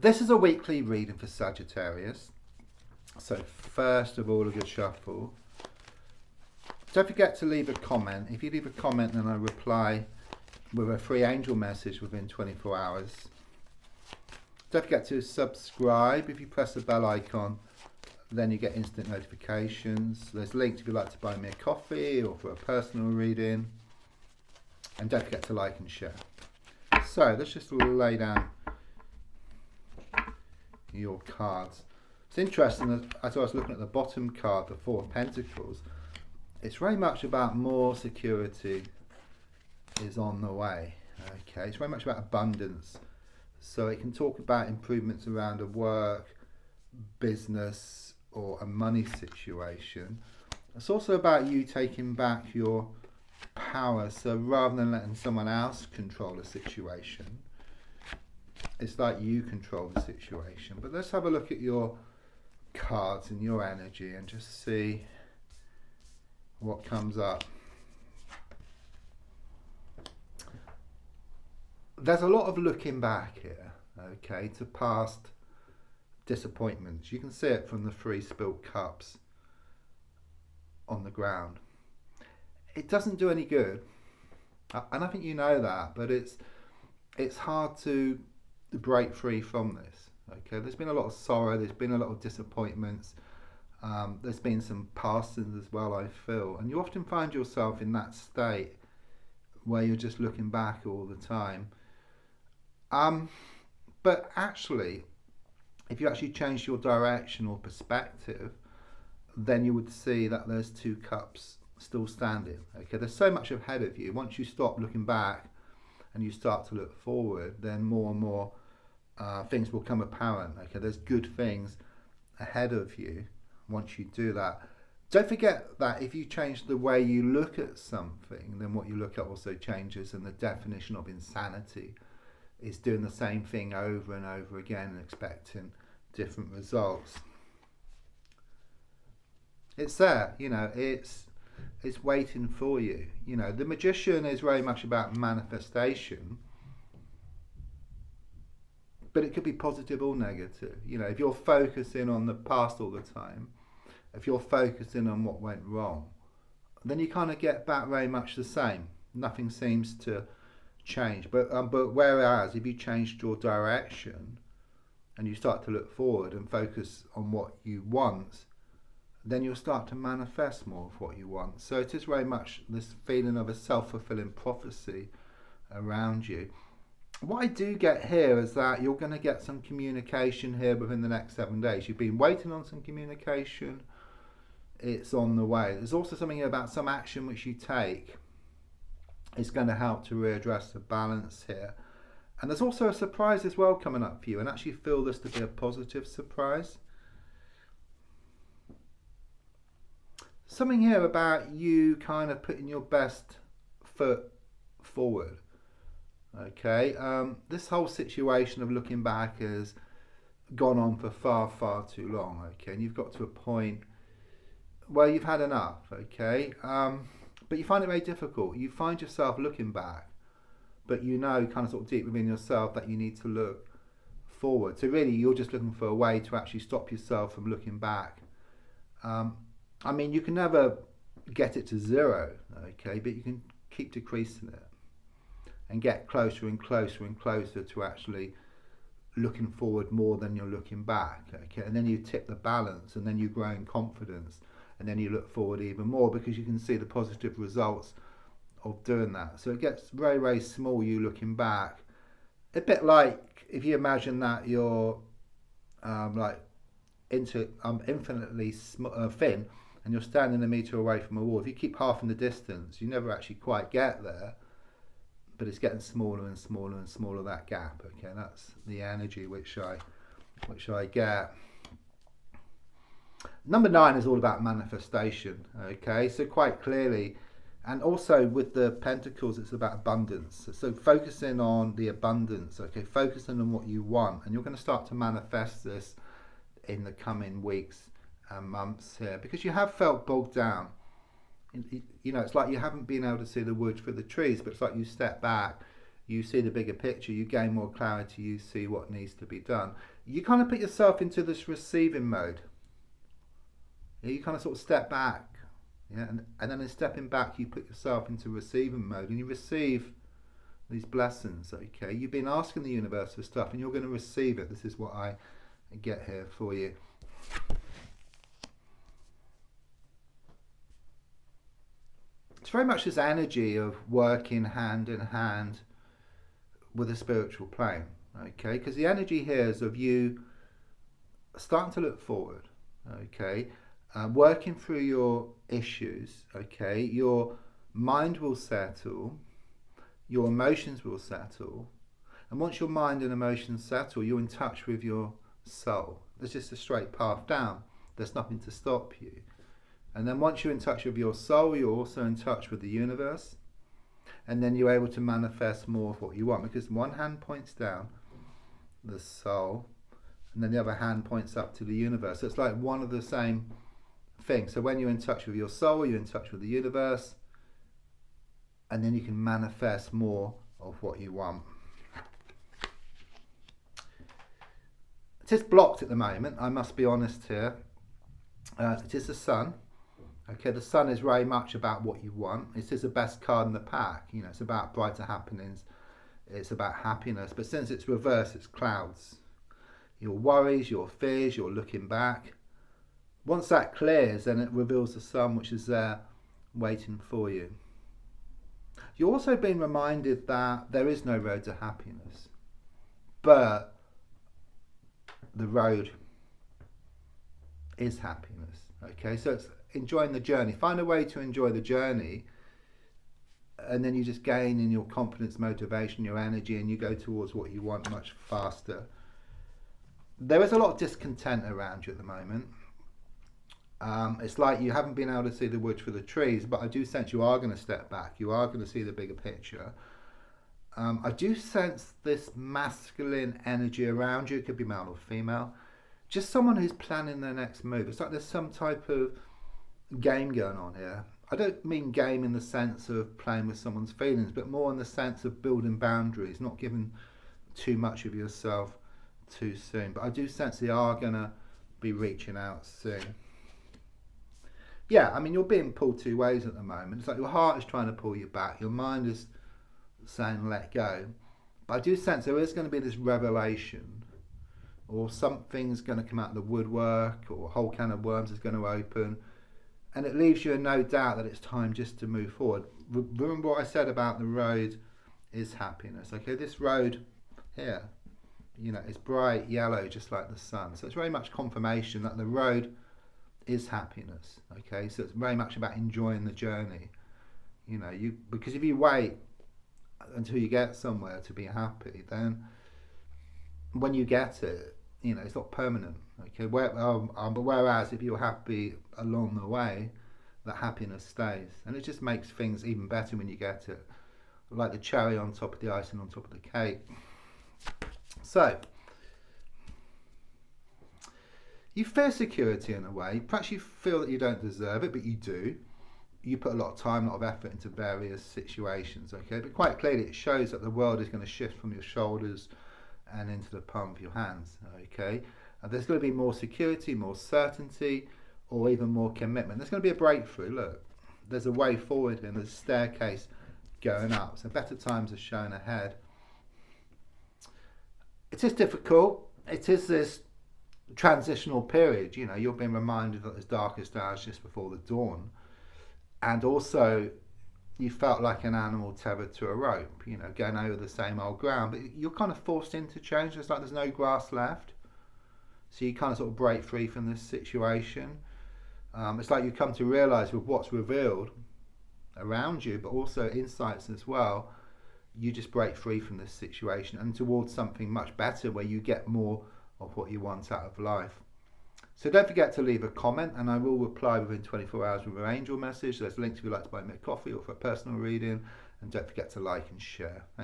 This is a weekly reading for Sagittarius. So first of all, a good shuffle. Don't forget to leave a comment. If you leave a comment, then I reply with a free angel message within 24 hours. Don't forget to subscribe. If you press the bell icon, then you get instant notifications. There's links if you'd like to buy me a coffee or for a personal reading. And don't forget to like and share. So let's just lay down your cards. It's interesting, as I was looking at the bottom card, the Four of Pentacles, it's very much about more security is on the way. Okay, it's very much about abundance. So it can talk about improvements around a work, business, or a money situation. It's also about you taking back your power. So rather than letting someone else control a situation, it's like you control the situation. But let's have a look at your cards and your energy and just see what comes up. There's a lot of looking back here, okay, to past disappointments. You can see it from the 3 spilt cups on the ground. It doesn't do any good, and I think you know that, but it's hard to break free from this. Okay, there's been a lot of sorrow, there's been a lot of disappointments, there's been some past sins as well, I feel, and you often find yourself in that state where you're just looking back all the time. But actually, if you actually change your direction or perspective, then you would see that there's 2 cups still standing. Okay, there's so much ahead of you. Once you stop looking back and you start to look forward, then more and more things will become apparent. Okay, there's good things ahead of you once you do that. Don't forget that if you change the way you look at something, then what you look at also changes, and the definition of insanity is doing the same thing over and over again and expecting different results. It's there, you know, it's waiting for you. You know, the Magician is very much about manifestation, but it could be positive or negative. You know, if you're focusing on the past all the time, if you're focusing on what went wrong, then you kind of get back very much the same. Nothing seems to change. But whereas if you changed your direction and you start to look forward and focus on what you want, then you'll start to manifest more of what you want. So it is very much this feeling of a self-fulfilling prophecy around you. What I do get here is that you're going to get some communication here within the next 7 days. You've been waiting on some communication. It's on the way. There's also something about some action which you take. It's going to help to readdress the balance here. And there's also a surprise as well coming up for you, and actually feel this to be a positive surprise. Something here about you kind of putting your best foot forward. Okay, this whole situation of looking back has gone on for far too long. Okay, and you've got to a point where you've had enough. Okay, but you find it very difficult. You find yourself looking back, but you know, kind of sort of deep within yourself, that you need to look forward. So really, you're just looking for a way to actually stop yourself from looking back. I mean, you can never get it to 0, okay, but you can keep decreasing it and get closer and closer and closer to actually looking forward more than you're looking back. Okay, and then you tip the balance, and then you grow in confidence, and then you look forward even more because you can see the positive results of doing that. So it gets very small, you looking back. A bit like if you imagine that you're infinitely thin, and you're standing a metre away from a wall. If you keep halving the distance, you never actually quite get there, but it's getting smaller and smaller and smaller, that gap. Okay, that's the energy which I get. Number 9 is all about manifestation. Okay, so quite clearly, and also with the Pentacles, it's about abundance. So focusing on the abundance. Okay, focusing on what you want, and you're going to start to manifest this in the coming weeks and months here, because you have felt bogged down. You know, it's like you haven't been able to see the wood for the trees, but it's like you step back, you see the bigger picture, you gain more clarity, you see what needs to be done. You kind of put yourself into this receiving mode. You kind of sort of step back, yeah, and then in stepping back, you put yourself into receiving mode, and you receive these blessings. Okay, you've been asking the universe for stuff, and you're going to receive it. This is what I get here for you. It's very much this energy of working hand in hand with a spiritual plane, okay? Because the energy here is of you starting to look forward, okay? Working through your issues, okay? Your mind will settle, your emotions will settle, and once your mind and emotions settle, you're in touch with your soul. There's just a straight path down. There's nothing to stop you. And then once you're in touch with your soul, you're also in touch with the universe. And then you're able to manifest more of what you want, because one hand points down, the soul, and then the other hand points up to the universe. So it's like one of the same thing. So when you're in touch with your soul, you're in touch with the universe, and then you can manifest more of what you want. It is blocked at the moment, I must be honest here. It is the sun. Okay, the sun is very much about what you want. It is the best card in the pack. You know, it's about brighter happenings. It's about happiness. But since it's reversed, it's clouds. Your worries, your fears, you're looking back. Once that clears, then it reveals the sun, which is there waiting for you. You're also being reminded that there is no road to happiness, but the road is happiness. Okay, so it's enjoying the journey. Find a way to enjoy the journey, and then you just gain in your confidence, motivation, your energy, and you go towards what you want much faster. There is a lot of discontent around you at the moment. It's like you haven't been able to see the wood for the trees, but I do sense you are going to step back. You are going to see the bigger picture. I do sense this masculine energy around you. It could be male or female. Just someone who's planning their next move. It's like there's some type of game going on here. I don't mean game in the sense of playing with someone's feelings, but more in the sense of building boundaries, not giving too much of yourself too soon. But I do sense they are going to be reaching out soon. Yeah, I mean, you're being pulled two ways at the moment. It's like your heart is trying to pull you back. Your mind is saying let go. But I do sense there is going to be this revelation, or something's going to come out of the woodwork, or a whole can of worms is going to open, and it leaves you in no doubt that it's time just to move forward. Remember what I said about the road is happiness. Okay, this road here, you know, it's bright yellow just like the sun, so it's very much confirmation that the road is happiness. Okay, so it's very much about enjoying the journey. You know, because if you wait until you get somewhere to be happy, then when you get it, you know, it's not permanent. Okay, but whereas if you're happy along the way, that happiness stays, and it just makes things even better when you get it, like the cherry on top of the icing on top of the cake. So you fear security in a way. Perhaps you feel that you don't deserve it, but you do. You put a lot of time, a lot of effort into various situations, okay? But quite clearly it shows that the world is going to shift from your shoulders and into the palm of your hands, okay? And there's going to be more security, more certainty, or even more commitment. There's going to be a breakthrough. Look, there's a way forward and there's a staircase going up. So better times are shown ahead. It is difficult. It is this transitional period. You know, you're being reminded that there's darkest hours just before the dawn. And also, you felt like an animal tethered to a rope, you know, going over the same old ground. But you're kind of forced into change. It's like there's no grass left. So you kind of sort of break free from this situation. It's like you come to realise with what's revealed around you, but also insights as well, you just break free from this situation and towards something much better where you get more of what you want out of life. So don't forget to leave a comment, and I will reply within 24 hours with an angel message. There's links if you'd like to buy me a coffee or for a personal reading, and don't forget to like and share. Thank you.